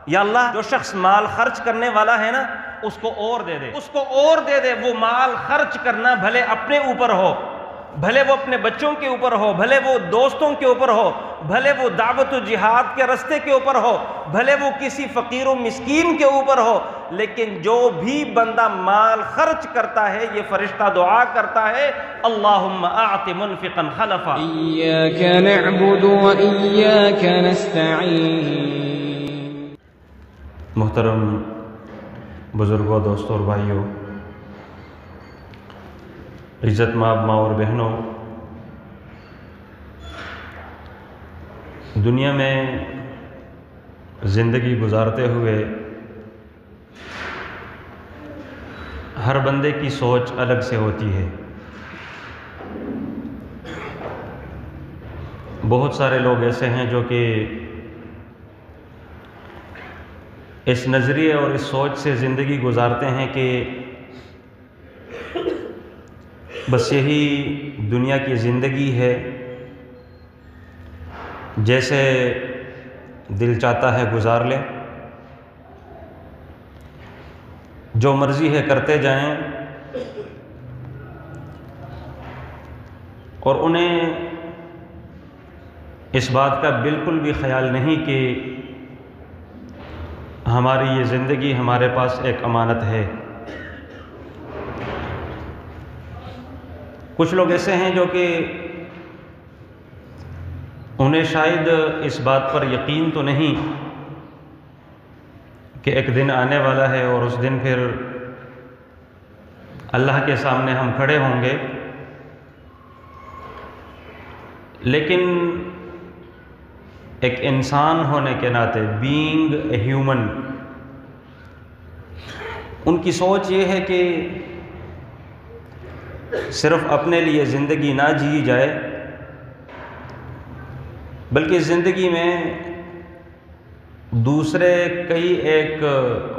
یا اللہ جو شخص مال خرچ کرنے والا ہے نا اس کو اور دے دے، اس کو اور دے دے۔ وہ مال خرچ کرنا بھلے اپنے اوپر ہو، بھلے وہ اپنے بچوں کے اوپر ہو، بھلے وہ دوستوں کے اوپر ہو، بھلے وہ دعوت و جہاد کے راستے کے اوپر ہو، بھلے وہ کسی فقیر و مسکین کے اوپر ہو، لیکن جو بھی بندہ مال خرچ کرتا ہے یہ فرشتہ دعا کرتا ہے اللہم اعط منفقا خلفا۔ إياك نعبد وإياك نستعين۔ محترم بزرگوں، دوستوں اور بھائیوں، عزت مآب ماں اور بہنوں، دنیا میں زندگی گزارتے ہوئے ہر بندے کی سوچ الگ سے ہوتی ہے۔ بہت سارے لوگ ایسے ہیں جو کہ اس نظریے اور اس سوچ سے زندگی گزارتے ہیں کہ بس یہی دنیا کی زندگی ہے، جیسے دل چاہتا ہے گزار لیں، جو مرضی ہے کرتے جائیں، اور انہیں اس بات کا بالکل بھی خیال نہیں کہ ہماری یہ زندگی ہمارے پاس ایک امانت ہے۔ کچھ لوگ ایسے ہیں جو کہ انہیں شاید اس بات پر یقین تو نہیں کہ ایک دن آنے والا ہے اور اس دن پھر اللہ کے سامنے ہم کھڑے ہوں گے، لیکن ایک انسان ہونے کے ناطے بینگ اے ہیومن، ان کی سوچ یہ ہے کہ صرف اپنے لیے زندگی نہ جی جائے، بلکہ زندگی میں دوسرے کئی ایک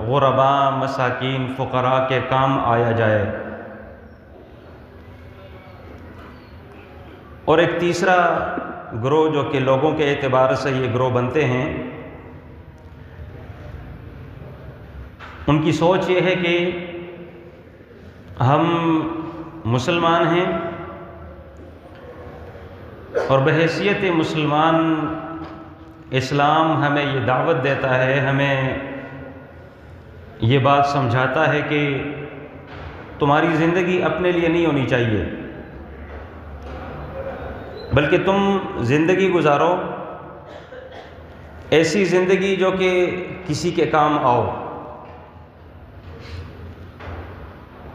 غرباء، مساکین، فقراء کے کام آیا جائے۔ اور ایک تیسرا گروہ جو کہ لوگوں کے اعتبار سے یہ گروہ بنتے ہیں، ان کی سوچ یہ ہے کہ ہم مسلمان ہیں اور بحیثیت مسلمان اسلام ہمیں یہ دعوت دیتا ہے، ہمیں یہ بات سمجھاتا ہے کہ تمہاری زندگی اپنے لیے نہیں ہونی چاہیے، بلکہ تم زندگی گزارو ایسی زندگی جو کہ کسی کے کام آؤ،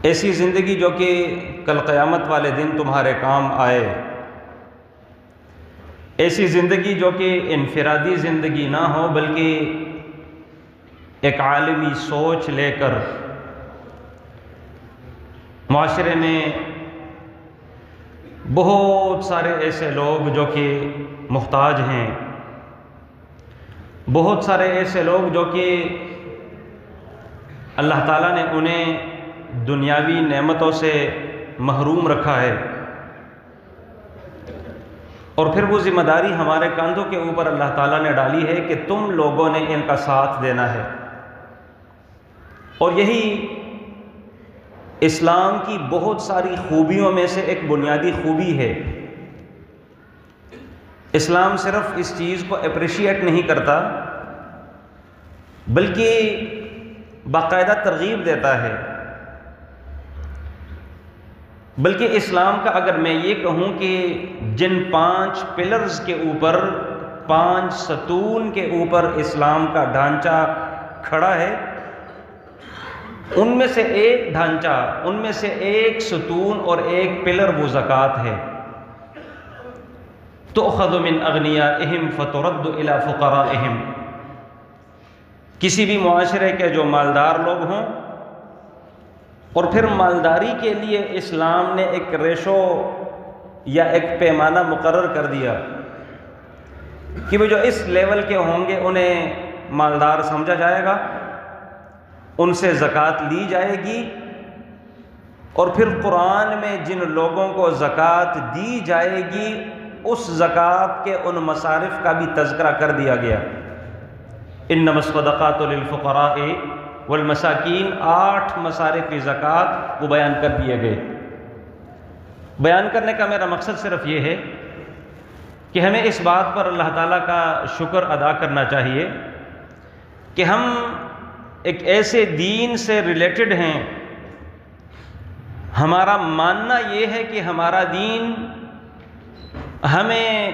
ایسی زندگی جو کہ کل قیامت والے دن تمہارے کام آئے، ایسی زندگی جو کہ انفرادی زندگی نہ ہو بلکہ ایک عالمی سوچ لے کر معاشرے میں بہت سارے ایسے لوگ جو کہ محتاج ہیں، بہت سارے ایسے لوگ جو کہ اللہ تعالیٰ نے انہیں دنیاوی نعمتوں سے محروم رکھا ہے، اور پھر وہ ذمہ داری ہمارے کاندھوں کے اوپر اللہ تعالیٰ نے ڈالی ہے کہ تم لوگوں نے ان کا ساتھ دینا ہے۔ اور یہی اسلام کی بہت ساری خوبیوں میں سے ایک بنیادی خوبی ہے۔ اسلام صرف اس چیز کو اپریشیٹ نہیں کرتا بلکہ باقاعدہ ترغیب دیتا ہے۔ بلکہ اسلام کا اگر میں یہ کہوں کہ جن 5 پلرز کے اوپر، 5 ستون کے اوپر اسلام کا ڈھانچہ کھڑا ہے، ان میں سے ایک ڈھانچہ، ان میں سے ایک ستون اور ایک پلر وہ زکوٰۃ ہے۔ تؤخذ من اغنیائہم فترد الی فقرائہم۔ کسی بھی معاشرے کے جو مالدار لوگ ہوں، اور پھر مالداری کے لیے اسلام نے ایک ریشو یا ایک پیمانہ مقرر کر دیا کہ وہ جو اس لیول کے ہوں گے انہیں مالدار سمجھا جائے گا، ان سے زکوٰۃ لی جائے گی، اور پھر قرآن میں جن لوگوں کو زکوٰۃ دی جائے گی اس زکوٰۃ کے ان مصارف کا بھی تذکرہ کر دیا گیا۔ انما الصدقات للفقراء والمساکین، 8 مصارف زکوٰۃ وہ بیان کر دیے گئے۔ بیان کرنے کا میرا مقصد صرف یہ ہے کہ ہمیں اس بات پر اللہ تعالیٰ کا شکر ادا کرنا چاہیے کہ ہم ایک ایسے دین سے ریلیٹڈ ہیں، ہمارا ماننا یہ ہے کہ ہمارا دین ہمیں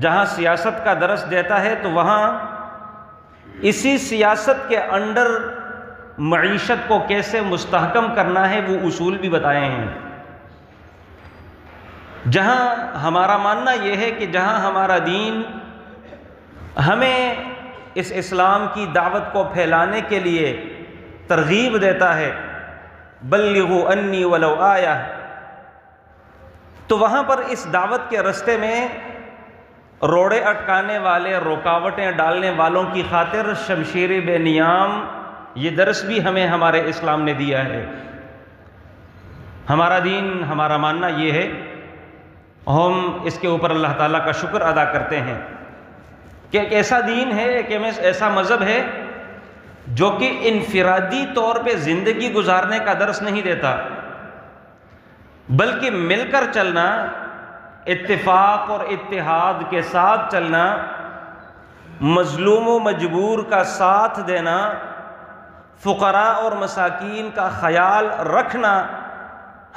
جہاں سیاست کا درس دیتا ہے تو وہاں اسی سیاست کے انڈر معیشت کو کیسے مستحکم کرنا ہے وہ اصول بھی بتائے ہیں۔ جہاں ہمارا ماننا یہ ہے کہ جہاں ہمارا دین ہمیں اس اسلام کی دعوت کو پھیلانے کے لیے ترغیب دیتا ہے، بلغوا انی ولو آیہ، تو وہاں پر اس دعوت کے رستے میں روڑے اٹکانے والے، رکاوٹیں ڈالنے والوں کی خاطر شمشیر بے نیام، یہ درس بھی ہمیں ہمارے اسلام نے دیا ہے۔ ہمارا دین، ہمارا ماننا یہ ہے، ہم اس کے اوپر اللہ تعالیٰ کا شکر ادا کرتے ہیں کہ ایک ایسا دین ہے، ایک ایسا مذہب ہے جو کہ انفرادی طور پہ زندگی گزارنے کا درس نہیں دیتا، بلکہ مل کر چلنا، اتفاق اور اتحاد کے ساتھ چلنا، مظلوم و مجبور کا ساتھ دینا، فقراء اور مساکین کا خیال رکھنا،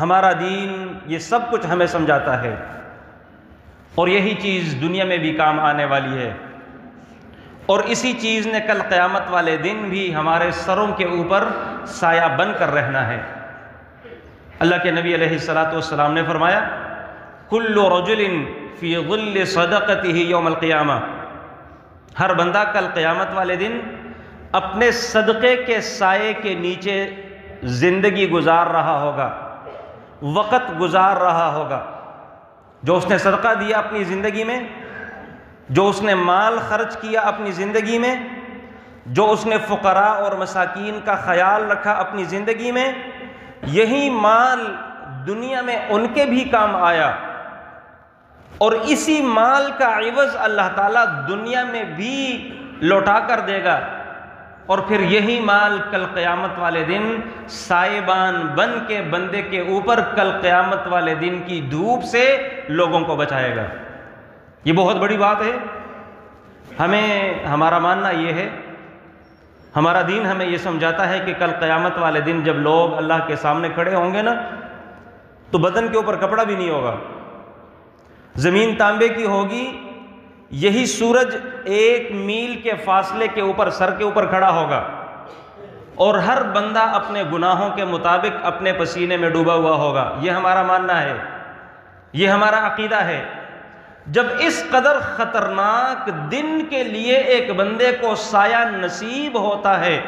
ہمارا دین یہ سب کچھ ہمیں سمجھاتا ہے، اور یہی چیز دنیا میں بھی کام آنے والی ہے، اور اسی چیز نے کل قیامت والے دن بھی ہمارے سروں کے اوپر سایہ بن کر رہنا ہے۔ اللہ کے نبی علیہ الصلاۃ والسلام نے فرمایا، کل رجل فی ظل صدقتہ یوم القیامہ، ہر بندہ کل قیامت والے دن اپنے صدقے کے سائے کے نیچے زندگی گزار رہا ہوگا، وقت گزار رہا ہوگا۔ جو اس نے صدقہ دیا اپنی زندگی میں، جو اس نے مال خرچ کیا اپنی زندگی میں، جو اس نے فقراء اور مساکین کا خیال رکھا اپنی زندگی میں، یہی مال دنیا میں ان کے بھی کام آیا، اور اسی مال کا عوض اللہ تعالیٰ دنیا میں بھی لوٹا کر دے گا، اور پھر یہی مال کل قیامت والے دن سائبان بن کے بندے کے اوپر کل قیامت والے دن کی دھوپ سے لوگوں کو بچائے گا۔ یہ بہت بڑی بات ہے۔ ہمیں، ہمارا ماننا یہ ہے، ہمارا دین ہمیں یہ سمجھاتا ہے کہ کل قیامت والے دن جب لوگ اللہ کے سامنے کھڑے ہوں گے نا، تو بدن کے اوپر کپڑا بھی نہیں ہوگا، زمین تانبے کی ہوگی، یہی سورج 1 میل کے فاصلے کے اوپر سر کے اوپر کھڑا ہوگا، اور ہر بندہ اپنے گناہوں کے مطابق اپنے پسینے میں ڈوبا ہوا ہوگا۔ یہ ہمارا ماننا ہے، یہ ہمارا عقیدہ ہے۔ جب اس قدر خطرناک دن کے لیے ایک بندے کو سایہ نصیب ہوتا ہے،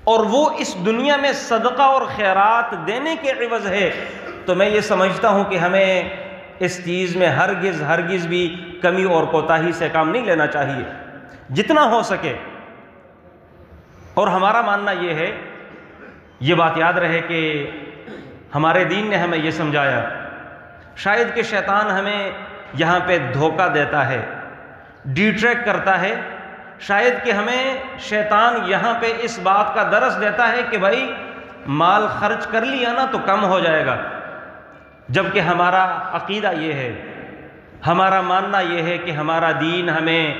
اور وہ اس دنیا میں صدقہ اور خیرات دینے کے عوض ہے، تو میں یہ سمجھتا ہوں کہ ہمیں اس چیز میں ہرگز بھی کمی اور کوتاہی سے کام نہیں لینا چاہیے، جتنا ہو سکے۔ اور ہمارا ماننا یہ ہے، یہ بات یاد رہے کہ ہمارے دین نے ہمیں یہ سمجھایا، شاید کہ شیطان ہمیں یہاں پہ دھوکہ دیتا ہے، ڈیٹریکٹ کرتا ہے، شاید کہ ہمیں شیطان یہاں پہ اس بات کا درس دیتا ہے کہ بھائی مال خرچ کر لیا نا تو کم ہو جائے گا، جبکہ ہمارا عقیدہ یہ ہے، ہمارا ماننا یہ ہے کہ ہمارا دین ہمیں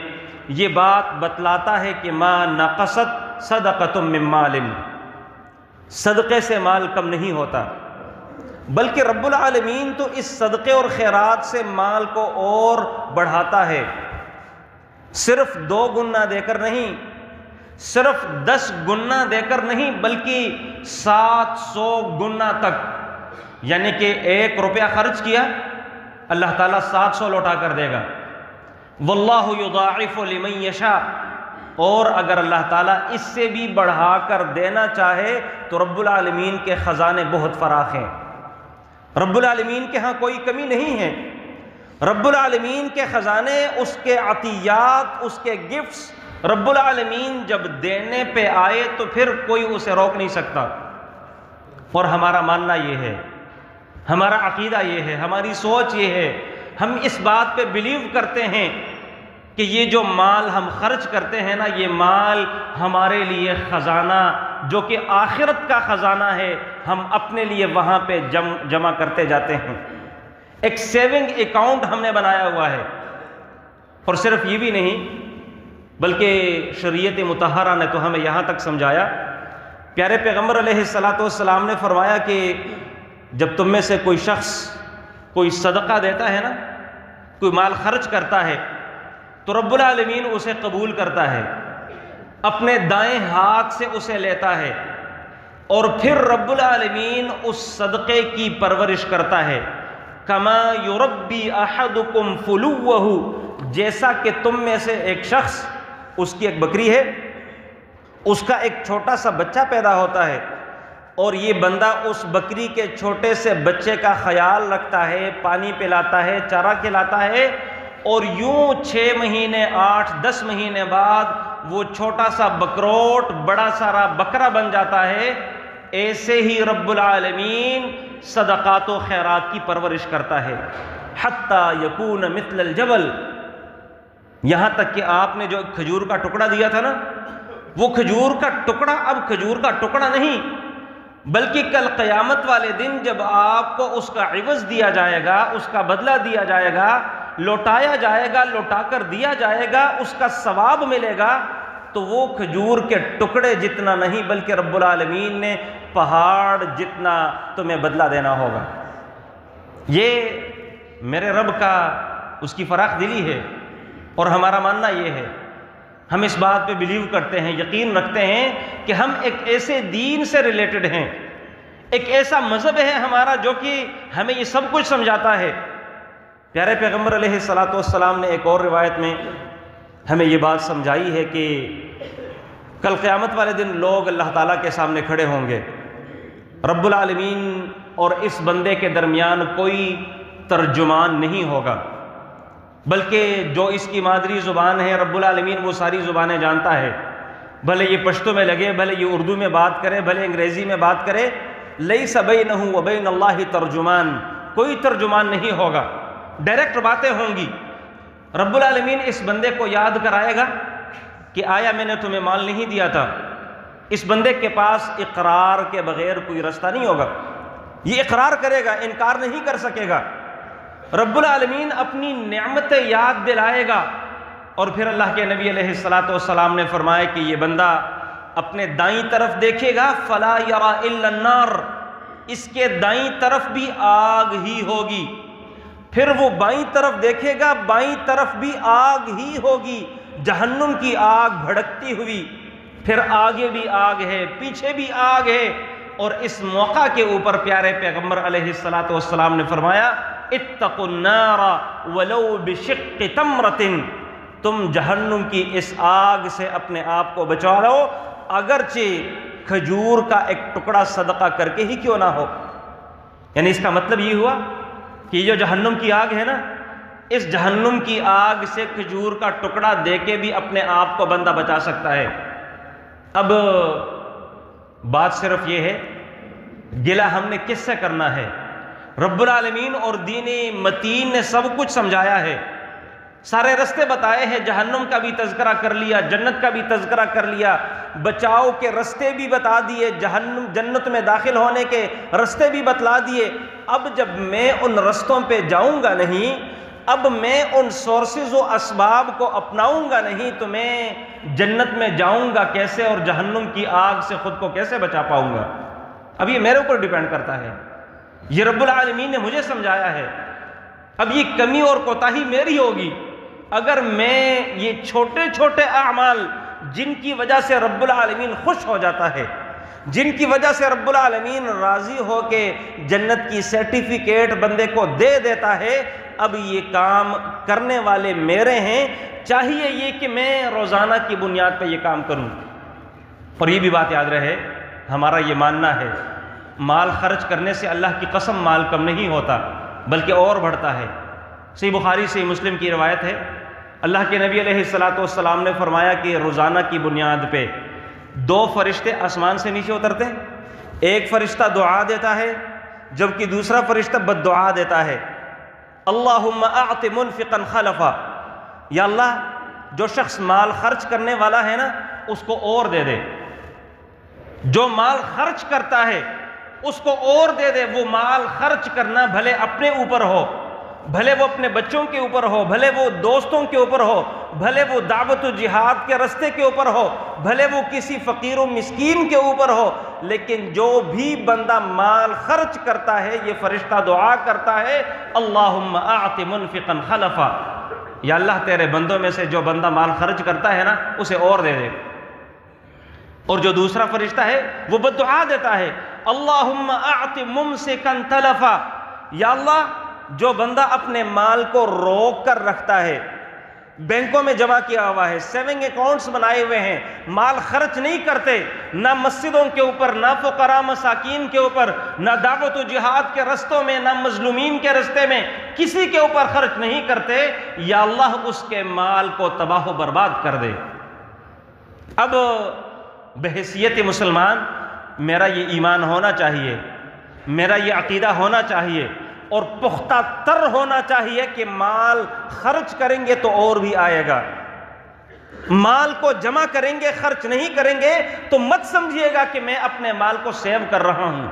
یہ بات بتلاتا ہے کہ ما نقصت صدقۃ من مال، صدقے سے مال کم نہیں ہوتا، بلکہ رب العالمین تو اس صدقے اور خیرات سے مال کو اور بڑھاتا ہے، صرف 2 گنا دے کر نہیں، صرف 10 گنا دے کر نہیں، بلکہ 700 گنا تک، یعنی کہ 1 روپیہ خرچ کیا اللہ تعالیٰ 700 لوٹا کر دے گا۔ واللہ یضاعف لمن یشاء، اور اگر اللہ تعالیٰ اس سے بھی بڑھا کر دینا چاہے تو رب العالمین کے خزانے بہت فراخ ہیں، رب العالمین کے ہاں کوئی کمی نہیں ہے، رب العالمین کے خزانے، اس کے عطیات، اس کے گفٹس، رب العالمین جب دینے پہ آئے تو پھر کوئی اسے روک نہیں سکتا۔ اور ہمارا ماننا یہ ہے، ہمارا عقیدہ یہ ہے، ہماری سوچ یہ ہے، ہم اس بات پہ بلیو کرتے ہیں کہ یہ جو مال ہم خرچ کرتے ہیں نا، یہ مال ہمارے لیے خزانہ جو کہ آخرت کا خزانہ ہے، ہم اپنے لیے وہاں پہ جمع کرتے جاتے ہیں۔ ایک سیونگ اکاؤنٹ ہم نے بنایا ہوا ہے۔ اور صرف یہ بھی نہیں بلکہ شریعت مطہرہ نے تو ہمیں یہاں تک سمجھایا، پیارے پیغمبر علیہ السلام نے فرمایا کہ جب تم میں سے کوئی شخص کوئی صدقہ دیتا ہے نا، کوئی مال خرچ کرتا ہے، تو رب العالمین اسے قبول کرتا ہے، اپنے دائیں ہاتھ سے اسے لیتا ہے، اور پھر رب العالمین اس صدقے کی پرورش کرتا ہے۔ کما یربی احدکم فلوہ، جیسا کہ تم میں سے ایک شخص، اس کی ایک بکری ہے، اس کا ایک چھوٹا سا بچہ پیدا ہوتا ہے، اور یہ بندہ اس بکری کے چھوٹے سے بچے کا خیال رکھتا ہے، پانی پلاتا ہے، چارہ کھلاتا ہے، اور یوں 6 مہینے 8-10 مہینے بعد وہ چھوٹا سا بکروٹ بڑا سارا بکرا بن جاتا ہے، ایسے ہی رب العالمین صدقات و خیرات کی پرورش کرتا ہے، حتیٰ یکون مثل الجبل، یہاں تک کہ آپ نے جو کھجور کا ٹکڑا دیا تھا نا، وہ کھجور کا ٹکڑا اب کھجور کا ٹکڑا نہیں، بلکہ کل قیامت والے دن جب آپ کو اس کا عوض دیا جائے گا، اس کا بدلہ دیا جائے گا، لوٹایا جائے گا، لوٹا کر دیا جائے گا، اس کا ثواب ملے گا، تو وہ کھجور کے ٹکڑے جتنا نہیں بلکہ رب العالمین نے پہاڑ جتنا تمہیں بدلہ دینا ہوگا۔ یہ میرے رب کا اس کی فراخ دلی ہے، اور ہمارا ماننا یہ ہے، ہم اس بات پہ بلیو کرتے ہیں، یقین رکھتے ہیں کہ ہم ایک ایسے دین سے ریلیٹڈ ہیں، ایک ایسا مذہب ہے ہمارا جو کہ ہمیں یہ سب کچھ سمجھاتا ہے۔ پیارے پیغمبر علیہ السلام نے ایک اور روایت میں ہمیں یہ بات سمجھائی ہے کہ کل قیامت والے دن لوگ اللہ تعالیٰ کے سامنے کھڑے ہوں گے، رب العالمین اور اس بندے کے درمیان کوئی ترجمان نہیں ہوگا، بلکہ جو اس کی مادری زبان ہے رب العالمین وہ ساری زبانیں جانتا ہے، بھلے یہ پشتو میں لگے، بھلے یہ اردو میں بات کرے، بھلے انگریزی میں بات کرے، لیس بینہ و بین اللہ ترجمان، کوئی ترجمان نہیں ہوگا، ڈائریکٹ باتیں ہوں گی۔ رب العالمین اس بندے کو یاد کرائے گا کہ آیا میں نے تمہیں مال نہیں دیا تھا؟ اس بندے کے پاس اقرار کے بغیر کوئی رستہ نہیں ہوگا، یہ اقرار کرے گا، انکار نہیں کر سکے گا۔ رب العالمین اپنی نعمت یاد دلائے گا، اور پھر اللہ کے نبی علیہ السلام نے فرمایا کہ یہ بندہ اپنے دائیں طرف دیکھے گا، فلا یرا الا النار، اس کے دائیں طرف بھی آگ ہی ہوگی، پھر وہ بائیں طرف دیکھے گا، بائیں طرف بھی آگ ہی ہوگی، جہنم کی آگ بھڑکتی ہوئی، پھر آگے بھی آگ ہے، پیچھے بھی آگ ہے، اور اس موقع کے اوپر پیارے پیغمبر علیہ السلام نے فرمایا اتقوا النار ولو بشق تمرۃ، تم جہنم کی اس آگ سے اپنے آپ کو بچا لو، اگرچہ کھجور کا ایک ٹکڑا صدقہ کر کے ہی کیوں نہ ہو۔ یعنی اس کا مطلب یہ ہوا کہ یہ جو جہنم کی آگ ہے نا، اس جہنم کی آگ سے کھجور کا ٹکڑا دے کے بھی اپنے آپ کو بندہ بچا سکتا ہے۔ اب بات صرف یہ ہے، گلہ ہم نے کس سے کرنا ہے؟ رب العالمین اور دین متین نے سب کچھ سمجھایا ہے، سارے رستے بتائے ہیں، جہنم کا بھی تذکرہ کر لیا، جنت کا بھی تذکرہ کر لیا، بچاؤ کے رستے بھی بتا دیے، جنت میں داخل ہونے کے رستے بھی بتلا دیے۔ اب جب میں ان رستوں پہ جاؤں گا نہیں، اب میں ان سورسز و اسباب کو اپناؤں گا نہیں، تو میں جنت میں جاؤں گا کیسے اور جہنم کی آگ سے خود کو کیسے بچا پاؤں گا؟ اب یہ میرے اوپر ڈیپینڈ کرتا ہے، یہ رب العالمین نے مجھے سمجھایا ہے۔ اب یہ کمی اور کوتاہی میری ہوگی اگر میں یہ چھوٹے چھوٹے اعمال جن کی وجہ سے رب العالمین خوش ہو جاتا ہے، جن کی وجہ سے رب العالمین راضی ہو کے جنت کی سرٹیفکیٹ بندے کو دے دیتا ہے، اب یہ کام کرنے والے میرے ہیں، چاہیے یہ کہ میں روزانہ کی بنیاد پہ یہ کام کروں۔ اور یہ بھی بات یاد رہے، ہمارا یہ ماننا ہے مال خرچ کرنے سے اللہ کی قسم مال کم نہیں ہوتا بلکہ اور بڑھتا ہے۔ صحیح بخاری صحیح مسلم کی روایت ہے، اللہ کے نبی علیہ السلام نے فرمایا کہ روزانہ کی بنیاد پہ 2 فرشتے آسمان سے نیچے اترتے ہیں، ایک فرشتہ دعا دیتا ہے جبکہ دوسرا فرشتہ بد دعا دیتا ہے۔ اللہم اعط منفقا خلفا، یا اللہ جو شخص مال خرچ کرنے والا ہے نا اس کو اور دے دے، جو مال خرچ کرتا ہے اس کو اور دے دے۔ وہ مال خرچ کرنا بھلے اپنے اوپر ہو، بھلے وہ اپنے بچوں کے اوپر ہو، بھلے وہ دوستوں کے اوپر ہو، بھلے وہ دعوت و جہاد کے رستے کے اوپر ہو، بھلے وہ کسی فقیر و مسکین کے اوپر ہو، لیکن جو بھی بندہ مال خرچ کرتا ہے یہ فرشتہ دعا کرتا ہے اللہم اعط منفقا خلفا، یا اللہ تیرے بندوں میں سے جو بندہ مال خرچ کرتا ہے نا اسے اور دے دے۔ اور جو دوسرا فرشتہ ہے وہ بدعا دیتا ہے اللہم اعط ممسکا تلفا، یا اللہ جو بندہ اپنے مال کو روک کر رکھتا ہے، بینکوں میں جمع کیا ہوا ہے، سیونگ اکاؤنٹس بنائے ہوئے ہیں، مال خرچ نہیں کرتے، نہ مسجدوں کے اوپر، نہ فقراء مساکین کے اوپر، نہ دعوت و جہاد کے رستوں میں، نہ مظلومین کے رستے میں، کسی کے اوپر خرچ نہیں کرتے، یا اللہ اس کے مال کو تباہ و برباد کر دے۔ اب بحیثیت مسلمان میرا یہ ایمان ہونا چاہیے، میرا یہ عقیدہ ہونا چاہیے اور پختہ تر ہونا چاہیے کہ مال خرچ کریں گے تو اور بھی آئے گا، مال کو جمع کریں گے خرچ نہیں کریں گے تو مت سمجھیے گا کہ میں اپنے مال کو سیو کر رہا ہوں،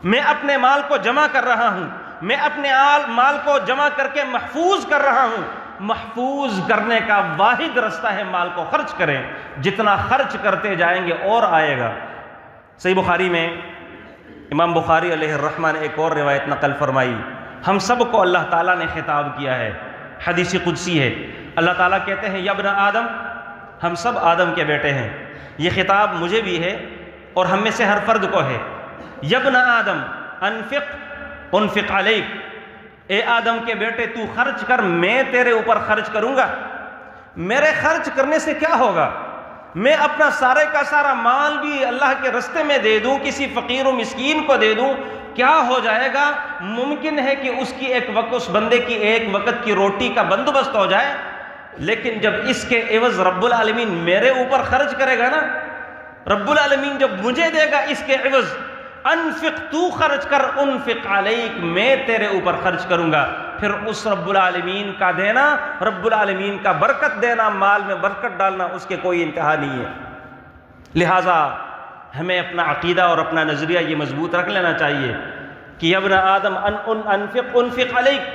میں اپنے مال کو جمع کر رہا ہوں، میں اپنے مال کو جمع کر کے محفوظ کر رہا ہوں۔ محفوظ کرنے کا واحد رستہ ہے مال کو خرچ کریں، جتنا خرچ کرتے جائیں گے اور آئے گا۔ صحیح بخاری میں امام بخاری علیہ الرحمہ نے ایک اور روایت نقل فرمائی، ہم سب کو اللہ تعالیٰ نے خطاب کیا ہے، حدیث قدسی ہے، اللہ تعالیٰ کہتے ہیں یا ابن آدم، ہم سب آدم کے بیٹے ہیں، یہ خطاب مجھے بھی ہے اور ہم میں سے ہر فرد کو ہے، یا ابن آدم انفق علیک، اے آدم کے بیٹے تو خرچ کر، میں تیرے اوپر خرچ کروں گا۔ میرے خرچ کرنے سے کیا ہوگا؟ میں اپنا سارے کا سارا مال بھی اللہ کے رستے میں دے دوں، کسی فقیر و مسکین کو دے دوں، کیا ہو جائے گا؟ ممکن ہے کہ اس بندے کی ایک وقت کی روٹی کا بندوبست ہو جائے، لیکن جب اس کے عوض رب العالمین میرے اوپر خرچ کرے گا نا، رب العالمین جب مجھے دے گا اس کے عوض، انفق تو خرچ کر انفق علیک، میں تیرے اوپر خرچ کروں گا، پھر اس رب العالمین کا دینا، رب العالمین کا برکت دینا، مال میں برکت ڈالنا، اس کے کوئی انتہا نہیں ہے۔ لہٰذا ہمیں اپنا عقیدہ اور اپنا نظریہ یہ مضبوط رکھ لینا چاہیے کہ یا ابن آدم انفق علیک،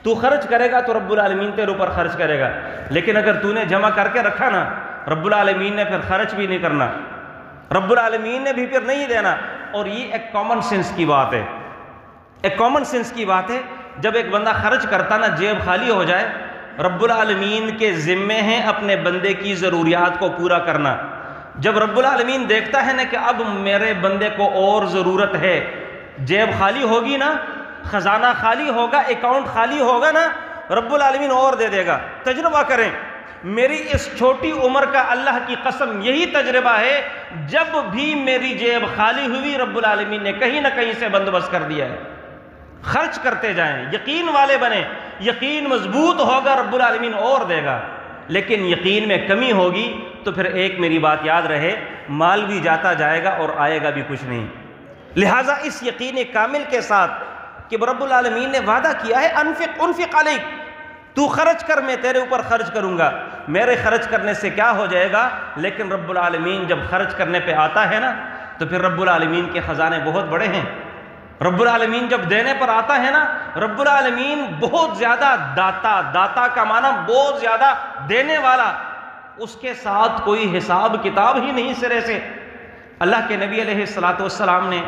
تو خرچ کرے گا تو رب العالمین تیرے اوپر خرچ کرے گا، لیکن اگر تو نے جمع کر کے رکھا نا، رب العالمین نے پھر خرچ بھی نہیں کرنا، رب العالمین نے بھی پھر نہیں دینا۔ اور یہ ایک کامن سینس کی بات ہے، ایک کامن سینس کی بات ہے، جب ایک بندہ خرچ کرتا نا جیب خالی ہو جائے، رب العالمین کے ذمے ہیں اپنے بندے کی ضروریات کو پورا کرنا۔ جب رب العالمین دیکھتا ہے نا کہ اب میرے بندے کو اور ضرورت ہے، جیب خالی ہوگی نا، خزانہ خالی ہوگا، اکاؤنٹ خالی ہوگا نا، رب العالمین اور دے دے گا۔ تجربہ کریں، میری اس چھوٹی عمر کا اللہ کی قسم یہی تجربہ ہے، جب بھی میری جیب خالی ہوئی رب العالمین نے کہیں نہ کہیں سے بندوبست کر دیا ہے۔ خرچ کرتے جائیں، یقین والے بنیں، یقین مضبوط ہوگا رب العالمین اور دے گا، لیکن یقین میں کمی ہوگی تو پھر ایک میری بات یاد رہے، مال بھی جاتا جائے گا اور آئے گا بھی کچھ نہیں۔ لہٰذا اس یقین کامل کے ساتھ کہ رب العالمین نے وعدہ کیا ہے انفق علیک، تو خرچ کر میں تیرے اوپر خرچ کروں گا، میرے خرچ کرنے سے کیا ہو جائے گا، لیکن رب العالمین جب خرچ کرنے پہ آتا ہے نا تو پھر رب العالمین کے خزانے بہت بڑے ہیں۔ رب العالمین جب دینے پر آتا ہے نا، رب العالمین بہت زیادہ داتا کا معنی بہت زیادہ دینے والا، اس کے ساتھ کوئی حساب کتاب ہی نہیں سرے سے۔ اللہ کے نبی علیہ السلام نے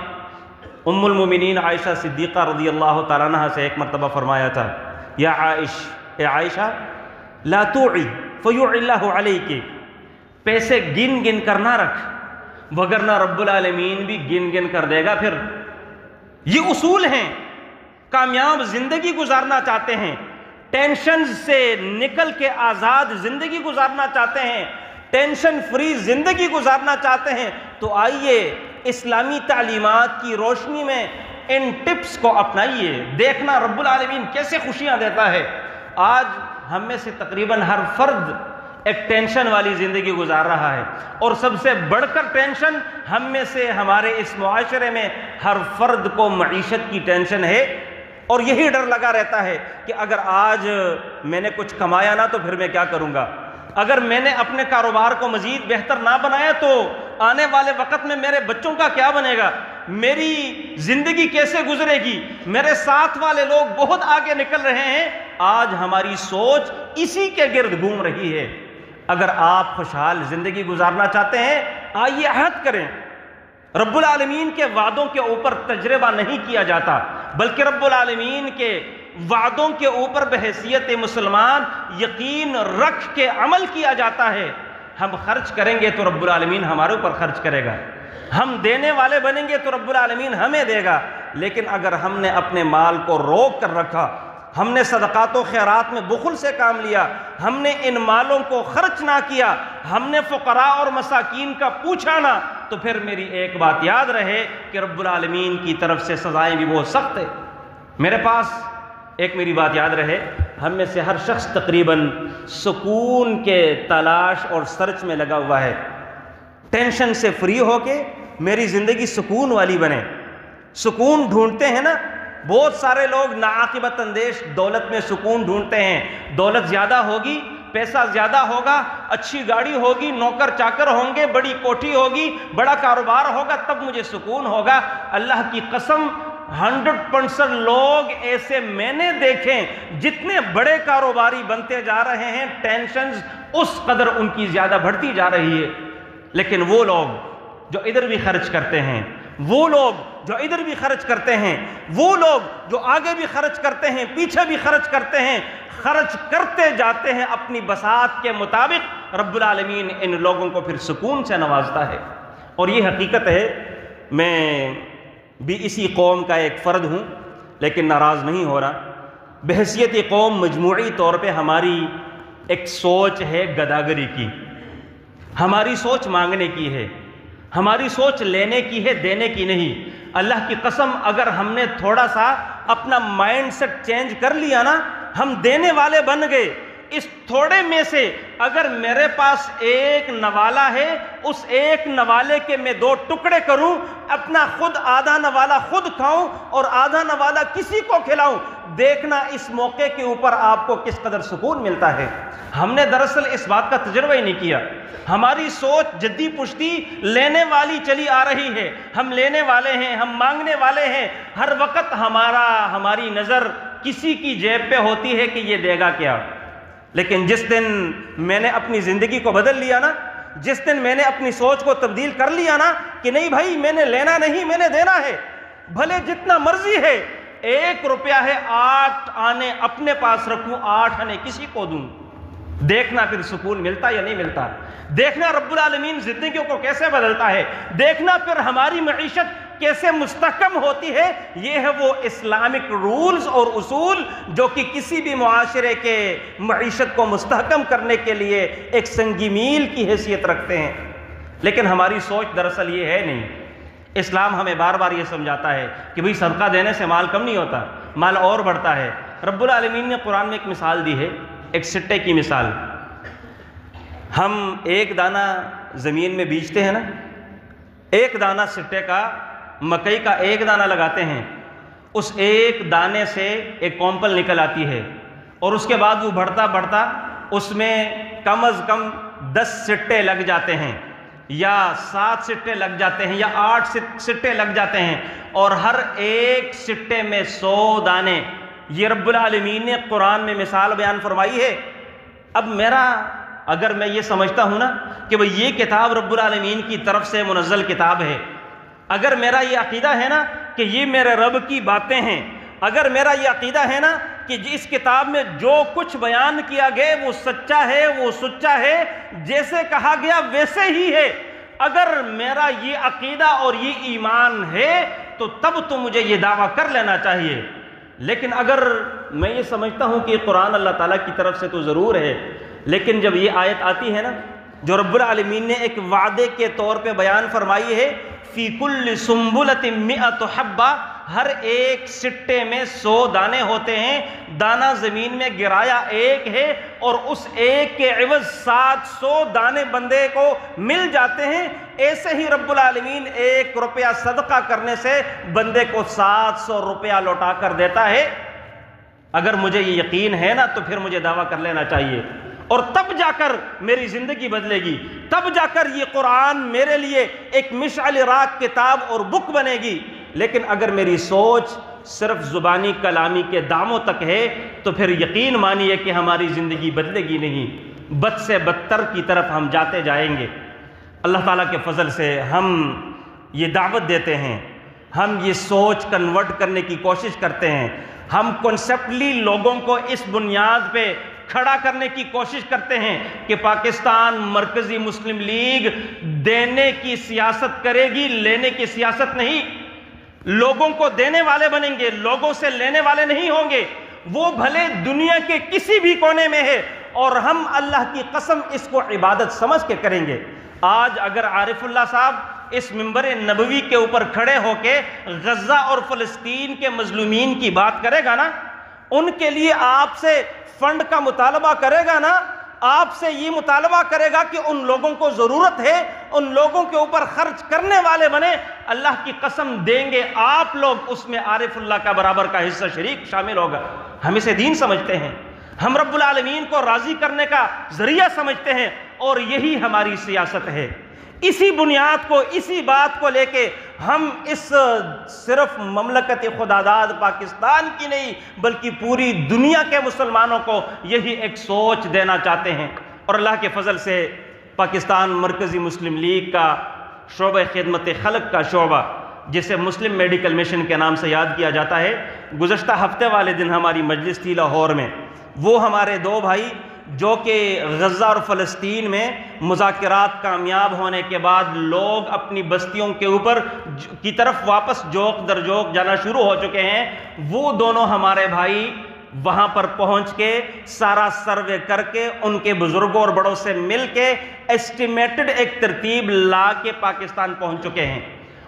ام المومنین عائشہ صدیقہ رضی اللہ تعالیٰ عنہ سے ایک مرتبہ فرمایا تھا، یا اے عائشہ لا توعی فیوعی اللہ علیک، پیسے گن گن کر نہ رکھ وگرنہ رب العالمین بھی گن گن کر دے گا۔ پھر یہ اصول ہیں، کامیاب زندگی گزارنا چاہتے ہیں، ٹینشن سے نکل کے آزاد زندگی گزارنا چاہتے ہیں، ٹینشن فری زندگی گزارنا چاہتے ہیں، تو آئیے اسلامی تعلیمات کی روشنی میں ان ٹپس کو اپنائیے، دیکھنا رب العالمین کیسے خوشیاں دیتا ہے۔ آج ہم میں سے تقریباً ہر فرد ایک ٹینشن والی زندگی گزار رہا ہے، اور سب سے بڑھ کر ٹینشن ہم میں سے ہمارے اس معاشرے میں ہر فرد کو معیشت کی ٹینشن ہے، اور یہی ڈر لگا رہتا ہے کہ اگر آج میں نے کچھ کمایا نا تو پھر میں کیا کروں گا، اگر میں نے اپنے کاروبار کو مزید بہتر نہ بنایا تو آنے والے وقت میں میرے بچوں کا کیا بنے گا، میری زندگی کیسے گزرے گی، میرے ساتھ والے لوگ بہت آگے نکل رہے ہیں۔ آج ہماری سوچ اسی کے گرد گھوم رہی ہے۔ اگر آپ خوشحال زندگی گزارنا چاہتے ہیں، آئیے عہد کریں۔ رب العالمین کے وعدوں کے اوپر تجربہ نہیں کیا جاتا، بلکہ رب العالمین کے وعدوں کے اوپر بحیثیت مسلمان یقین رکھ کے عمل کیا جاتا ہے۔ ہم خرچ کریں گے تو رب العالمین ہمارے اوپر خرچ کرے گا، ہم دینے والے بنیں گے تو رب العالمین ہمیں دے گا۔ لیکن اگر ہم نے اپنے مال کو روک کر رکھا، ہم نے صدقات و خیرات میں بخل سے کام لیا، ہم نے ان مالوں کو خرچ نہ کیا، ہم نے فقراء اور مساکین کا پوچھا نہ، تو پھر میری ایک بات یاد رہے کہ رب العالمین کی طرف سے سزائیں بھی بہت سخت ہے۔ میرے پاس ایک میری بات یاد رہے، ہم میں سے ہر شخص تقریباً سکون کے تلاش اور سرچ میں لگا ہوا ہے، ٹینشن سے فری ہو کے میری زندگی سکون والی بنے۔ سکون ڈھونڈتے ہیں نا، بہت سارے لوگ ناعاقبت اندیش دولت میں سکون ڈھونڈتے ہیں۔ دولت زیادہ ہوگی، پیسہ زیادہ ہوگا، اچھی گاڑی ہوگی، نوکر چاکر ہوں گے، بڑی کوٹھی ہوگی، بڑا کاروبار ہوگا، تب مجھے سکون ہوگا۔ اللہ کی قسم 100% لوگ ایسے میں نے دیکھیں، جتنے بڑے کاروباری بنتے جا رہے ہیں ٹینشنز اس قدر ان کی زیادہ بڑھتی جا رہی ہے۔ لیکن وہ لوگ جو ادھر بھی خرچ کرتے ہیں، وہ لوگ جو ادھر بھی خرچ کرتے ہیں، وہ لوگ جو آگے بھی خرچ کرتے ہیں، پیچھے بھی خرچ کرتے ہیں، خرچ کرتے جاتے ہیں اپنی بساط کے مطابق، رب العالمین ان لوگوں کو پھر سکون سے نوازتا ہے۔ اور یہ حقیقت ہے، میں بھی اسی قوم کا ایک فرد ہوں، لیکن ناراض نہیں ہو رہا۔ بحیثیت قوم مجموعی طور پہ ہماری ایک سوچ ہے گداگری کی، ہماری سوچ مانگنے کی ہے، ہماری سوچ لینے کی ہے، دینے کی نہیں۔ اللہ کی قسم اگر ہم نے تھوڑا سا اپنا مائنڈ سیٹ چینج کر لیا نا، ہم دینے والے بن گئے۔ اس تھوڑے میں سے اگر میرے پاس ایک نوالا ہے، اس ایک نوالے کے میں 2 ٹکڑے کروں، اپنا خود آدھا نوالا خود کھاؤں اور آدھا نوالا کسی کو کھلاؤں، دیکھنا اس موقع کے اوپر آپ کو کس قدر سکون ملتا ہے۔ ہم نے دراصل اس بات کا تجربہ ہی نہیں کیا۔ ہماری سوچ جدی پشتی لینے والی چلی آ رہی ہے، ہم لینے والے ہیں، ہم مانگنے والے ہیں، ہر وقت ہماری نظر کسی کی جیب پہ ہوتی ہے کہ یہ دے گا کیا۔ لیکن جس دن میں نے اپنی زندگی کو بدل لیا نا، جس دن میں نے اپنی سوچ کو تبدیل کر لیا نا کہ نہیں بھائی میں نے لینا نہیں، میں نے دینا ہے، بھلے جتنا مرضی ہے، 1 روپیہ ہے 8 آنے اپنے پاس رکھوں، 8 آنے کسی کو دوں، دیکھنا پھر سکون ملتا یا نہیں ملتا، دیکھنا رب العالمین زندگیوں کو کیسے بدلتا ہے، دیکھنا پھر ہماری معیشت کیسے مستحکم ہوتی ہے۔ یہ ہے وہ اسلامک رولز اور اصول جو کہ کسی بھی معاشرے کے معیشت کو مستحکم کرنے کے لیے ایک سنگی میل کی حیثیت رکھتے ہیں۔ لیکن ہماری سوچ دراصل یہ ہے نہیں۔ اسلام ہمیں بار بار یہ سمجھاتا ہے کہ بھئی صدقہ دینے سے مال کم نہیں ہوتا، مال اور بڑھتا ہے۔ رب العالمین نے قرآن میں ایک مثال دی ہے، ایک سٹے کی مثال۔ ہم ایک دانہ زمین میں بیجتے ہیں نا، ایک دانہ سٹے کا، مکئی کا ایک دانہ لگاتے ہیں، اس ایک دانے سے ایک کونپل نکل آتی ہے، اور اس کے بعد وہ بڑھتا بڑھتا اس میں کم از کم 10 سٹے لگ جاتے ہیں، یا 7 سٹے لگ جاتے ہیں، یا 8 سٹے لگ جاتے ہیں، اور ہر ایک سٹے میں 100 دانے۔ یہ رب العالمین نے قرآن میں مثال بیان فرمائی ہے۔ اب اگر میں یہ سمجھتا ہوں نا کہ وہ یہ کتاب رب العالمین کی طرف سے منزل کتاب ہے، اگر میرا یہ عقیدہ ہے نا کہ یہ میرے رب کی باتیں ہیں، اگر میرا یہ عقیدہ ہے نا کہ اس کتاب میں جو کچھ بیان کیا گیا وہ سچا ہے، وہ سچا ہے، جیسے کہا گیا ویسے ہی ہے، اگر میرا یہ عقیدہ اور یہ ایمان ہے تو تب تو مجھے یہ دعویٰ کر لینا چاہیے۔ لیکن اگر میں یہ سمجھتا ہوں کہ قرآن اللہ تعالیٰ کی طرف سے تو ضرور ہے، لیکن جب یہ آیت آتی ہے نا جو رب العالمین نے ایک وعدے کے طور پہ بیان فرمائی ہے، فی کل سنبلۃ 100 حبہ، ہر ایک سٹے میں 100 دانے ہوتے ہیں، دانہ زمین میں گرایا ایک ہے، اور اس ایک کے عوض 700 دانے بندے کو مل جاتے ہیں۔ ایسے ہی رب العالمین 1 روپیہ صدقہ کرنے سے بندے کو 700 روپیہ لوٹا کر دیتا ہے۔ اگر مجھے یہ یقین ہے نا تو پھر مجھے دعویٰ کر لینا چاہیے۔ اور تب جا کر میری زندگی بدلے گی، تب جا کر یہ قرآن میرے لیے ایک مشعل راہ کتاب اور بک بنے گی۔ لیکن اگر میری سوچ صرف زبانی کلامی کے داموں تک ہے تو پھر یقین مانیے کہ ہماری زندگی بدلے گی نہیں، بد سے بدتر کی طرف ہم جاتے جائیں گے۔ اللہ تعالیٰ کے فضل سے ہم یہ دعوت دیتے ہیں، ہم یہ سوچ کنورٹ کرنے کی کوشش کرتے ہیں، ہم کنسپٹلی لوگوں کو اس بنیاد پہ کھڑا کرنے کی کوشش کرتے ہیں کہ پاکستان مرکزی مسلم لیگ دینے کی سیاست کرے گی، لینے کی سیاست نہیں۔ لوگوں کو دینے والے بنیں گے، لوگوں سے لینے والے نہیں ہوں گے، وہ بھلے دنیا کے کسی بھی کونے میں ہے، اور ہم اللہ کی قسم اس کو عبادت سمجھ کے کریں گے۔ آج اگر عارف اللہ صاحب اس منبر نبوی کے اوپر کھڑے ہو کے غزہ اور فلسطین کے مظلومین کی بات کرے گا نا، ان کے لیے آپ سے فنڈ کا مطالبہ کرے گا نا، آپ سے یہ مطالبہ کرے گا کہ ان لوگوں کو ضرورت ہے، ان لوگوں کے اوپر خرچ کرنے والے بنے، اللہ کی قسم دیں گے آپ لوگ اس میں عارف اللہ کا برابر کا حصہ شریک شامل ہوگا۔ ہم اسے دین سمجھتے ہیں، ہم رب العالمین کو راضی کرنے کا ذریعہ سمجھتے ہیں، اور یہی ہماری سیاست ہے۔ اسی بنیاد کو، اسی بات کو لے کے ہم اس صرف مملکت خداداد پاکستان کی نہیں بلکہ پوری دنیا کے مسلمانوں کو یہی ایک سوچ دینا چاہتے ہیں۔ اور اللہ کے فضل سے پاکستان مرکزی مسلم لیگ کا شعبہ خدمت خلق کا شعبہ، جسے مسلم میڈیکل مشن کے نام سے یاد کیا جاتا ہے، گزشتہ ہفتے والے دن ہماری مجلس تھی لاہور میں، وہ ہمارے دو بھائی جو کہ غزہ اور فلسطین میں مذاکرات کامیاب ہونے کے بعد لوگ اپنی بستیوں کے اوپر کی طرف واپس جوق در جوق جانا شروع ہو چکے ہیں، وہ دونوں ہمارے بھائی وہاں پر پہنچ کے سارا سروے کر کے ان کے بزرگوں اور بڑوں سے مل کے ایسٹیمیٹڈ ایک ترتیب لا کے پاکستان پہنچ چکے ہیں،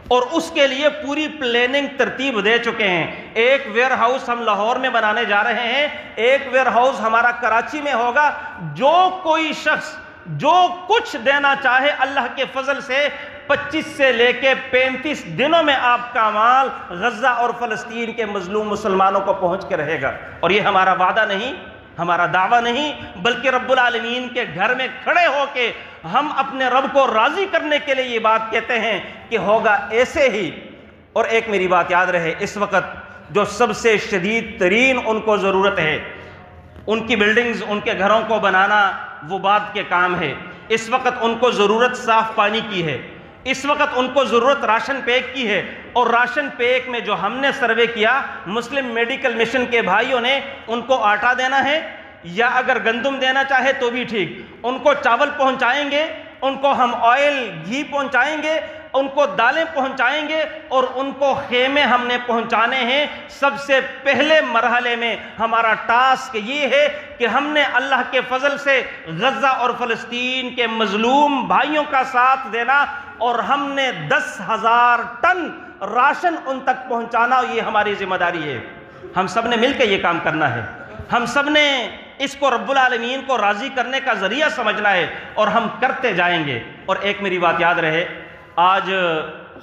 اور اس کے لیے پوری پلاننگ ترتیب دے چکے ہیں۔ ایک ویئر ہاؤس ہم لاہور میں بنانے جا رہے ہیں، ایک ویئر ہاؤس ہمارا کراچی میں ہوگا۔ جو کوئی شخص جو کچھ دینا چاہے اللہ کے فضل سے 25 سے لے کے 35 دنوں میں آپ کا مال غزہ اور فلسطین کے مظلوم مسلمانوں کو پہنچ کے رہے گا۔ اور یہ ہمارا وعدہ نہیں، ہمارا دعویٰ نہیں، بلکہ رب العالمین کے گھر میں کھڑے ہو کے ہم اپنے رب کو راضی کرنے کے لیے یہ بات کہتے ہیں کہ ہوگا ایسے ہی۔ اور ایک میری بات یاد رہے، اس وقت جو سب سے شدید ترین ان کو ضرورت ہے، ان کی بلڈنگز، ان کے گھروں کو بنانا وہ بعد کے کام ہے۔ اس وقت ان کو ضرورت صاف پانی کی ہے، اس وقت ان کو ضرورت راشن پیک کی ہے، اور راشن پیک میں جو ہم نے سروے کیا، مسلم میڈیکل مشن کے بھائیوں نے ان کو آٹا دینا ہے، یا اگر گندم دینا چاہے تو بھی ٹھیک، ان کو چاول پہنچائیں گے، ان کو ہم آئل گھی پہنچائیں گے، ان کو دالیں پہنچائیں گے، اور ان کو خیمے ہم نے پہنچانے ہیں۔ سب سے پہلے مرحلے میں ہمارا ٹاسک یہ ہے کہ ہم نے اللہ کے فضل سے غزہ اور فلسطین کے مظلوم بھائیوں کا ساتھ دینا، اور ہم نے 10,000 ٹن راشن ان تک پہنچانا، یہ ہماری ذمہ داری ہے۔ ہم سب نے مل کے یہ کام کرنا ہے، ہم سب نے اس کو رب العالمین کو راضی کرنے کا ذریعہ سمجھنا ہے، اور ہم کرتے جائیں گے۔ اور ایک میری بات یاد رہے، آج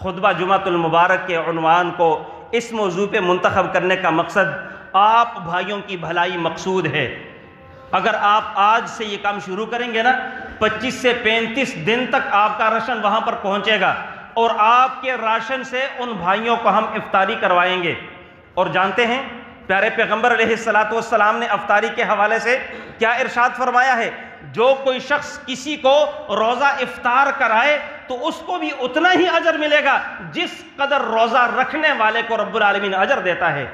خطبہ جمعۃ المبارک کے عنوان کو اس موضوع پہ منتخب کرنے کا مقصد آپ بھائیوں کی بھلائی مقصود ہے۔ اگر آپ آج سے یہ کام شروع کریں گے نا، 25 سے 35 دن تک آپ کا راشن وہاں پر پہنچے گا، اور آپ کے راشن سے ان بھائیوں کو ہم افطاری کروائیں گے۔ اور جانتے ہیں پیارے پیغمبر علیہ السلام نے افطاری کے حوالے سے کیا ارشاد فرمایا ہے؟ جو کوئی شخص کسی کو روزہ افطار کرائے تو اس کو بھی اتنا ہی اجر ملے گا جس قدر روزہ رکھنے والے کو رب العالمین اجر دیتا ہے۔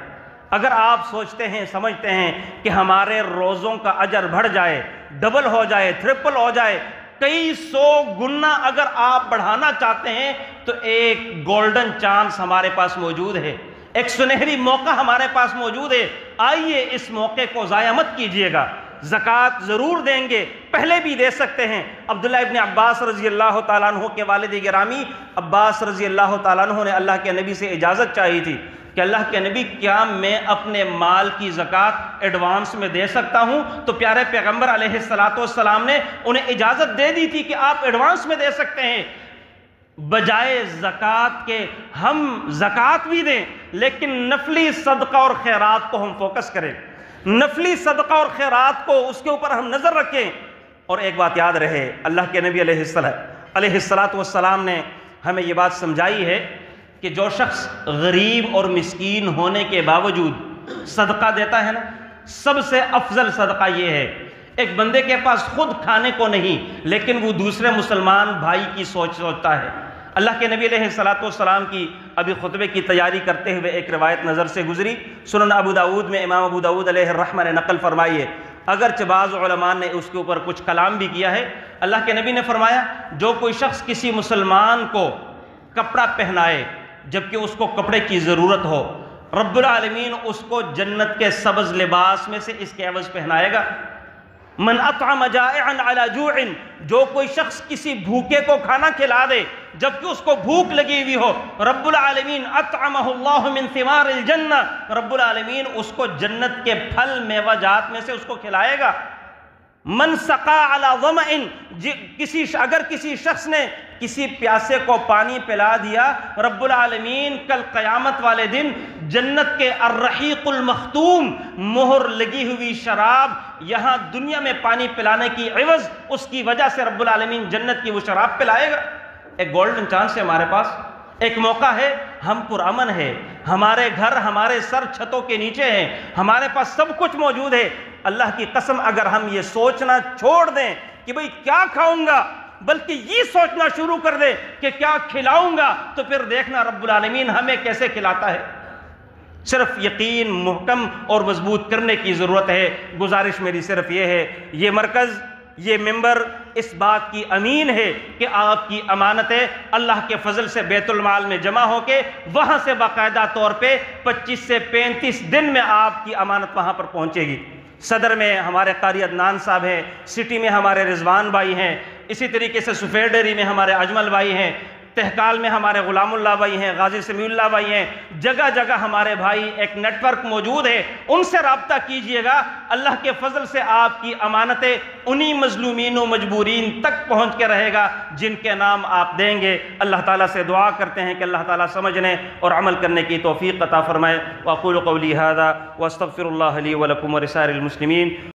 اگر آپ سوچتے ہیں، سمجھتے ہیں کہ ہمارے روزوں کا اجر بڑھ جائے، ڈبل ہو جائے، ٹرپل ہو جائے، کئی 100 گنا اگر آپ بڑھانا چاہتے ہیں، تو ایک گولڈن چانس ہمارے پاس موجود ہے، ایک سنہری موقع ہمارے پاس موجود ہے۔ آئیے اس موقع کو ضائع مت کیجیے گا۔ زکوٰۃ ضرور دیں گے، پہلے بھی دے سکتے ہیں۔ عبداللہ ابن عباس رضی اللہ تعالیٰ عنہ کے والد گرامی عباس رضی اللہ تعالیٰ عنہ نے اللہ کے نبی سے اجازت چاہی تھی کہ اللہ کے نبی کیا میں اپنے مال کی زکوٰۃ ایڈوانس میں دے سکتا ہوں؟ تو پیارے پیغمبر علیہ السلام نے انہیں اجازت دے دی تھی کہ آپ ایڈوانس میں دے سکتے ہیں۔ بجائے زکوٰۃ کے ہم زکوٰۃ بھی دیں، لیکن نفلی صدقہ اور خیرات کو ہم فوکس کریں، نفلی صدقہ اور خیرات کو اس کے اوپر ہم نظر رکھیں۔ اور ایک بات یاد رہے، اللہ کے نبی علیہ السلام نے ہمیں یہ بات سمجھائی ہے کہ جو شخص غریب اور مسکین ہونے کے باوجود صدقہ دیتا ہے نا، سب سے افضل صدقہ یہ ہے، ایک بندے کے پاس خود کھانے کو نہیں لیکن وہ دوسرے مسلمان بھائی کی سوچتا ہے۔ اللہ کے نبی علیہ السلام کی ابھی خطبے کی تیاری کرتے ہوئے ایک روایت نظر سے گزری، سنن ابو داؤد میں امام ابو داؤد علیہ الرحمہ نے نقل فرمائی ہے، اگرچہ بعض علماء نے اس کے اوپر کچھ کلام بھی کیا ہے۔ اللہ کے نبی نے فرمایا جو کوئی شخص کسی مسلمان کو کپڑا پہنائے جبکہ اس کو کپڑے کی ضرورت ہو، رب العالمین اس کو جنت کے سبز لباس میں سے اس کے عوض پہنائے گا۔ من اطعم جائعا علی جوع، جو کوئی شخص کسی بھوکے کو کھانا کھلا دے جبکہ اس کو بھوک لگی ہوئی ہو، رب العالمین اطعمہ اللہ من ثمار الجنہ، رب العالمین اس کو جنت کے پھل میوہ جات میں سے اس کو کھلائے گا۔ من سقا علی ظمأ، اگر کسی شخص نے کسی پیاسے کو پانی پلا دیا، رب العالمین کل قیامت والے دن جنت کے الرحیق المختوم مہر لگی ہوئی شراب یہاں دنیا میں پانی پلانے کی عوض اس کی وجہ سے رب العالمین جنت کی وہ شراب پلائے گا۔ ایک گولڈن چانس ہے ہمارے پاس، ایک موقع ہے، ہم پرامن ہے، ہمارے گھر ہمارے سر چھتوں کے نیچے ہیں، ہمارے پاس سب کچھ موجود ہے۔ اللہ کی قسم اگر ہم یہ سوچنا چھوڑ دیں کہ بھئی کیا کھاؤں گا، بلکہ یہ سوچنا شروع کر دیں کہ کیا کھلاؤں گا، تو پھر دیکھنا رب العالمین ہمیں کیسے کھلاتا ہے۔ صرف یقین محکم اور مضبوط کرنے کی ضرورت ہے۔ گزارش میری صرف یہ ہے، یہ مرکز، یہ ممبر اس بات کی امین ہے کہ آپ کی امانتیں اللہ کے فضل سے بیت المال میں جمع ہو کے وہاں سے باقاعدہ طور پہ 25 سے 35 دن میں آپ کی امانت وہاں پر پہنچے گی۔ صدر میں ہمارے قاری عدنان صاحب ہیں، سٹی میں ہمارے رضوان بھائی ہیں، اسی طریقے سے سفیر ڈیری میں ہمارے اجمل بھائی ہیں، تہکال میں ہمارے غلام اللہ بھائی ہیں، غازی سمیع اللہ بھائی ہیں، جگہ جگہ ہمارے بھائی، ایک نیٹ ورک موجود ہے، ان سے رابطہ کیجئے گا۔ اللہ کے فضل سے آپ کی امانتیں انہی مظلومین و مجبورین تک پہنچ کے رہے گا جن کے نام آپ دیں گے۔ اللہ تعالیٰ سے دعا کرتے ہیں کہ اللہ تعالیٰ سمجھنے اور عمل کرنے کی توفیق عطا فرمائے۔ وَأَقُولُ قَوْلِي هَذَا وَأَسْتَغْفِرُ اللَّهَ لِي وَلَكُمْ وَلِسَائِرِ الْمُسْلِمِينَ۔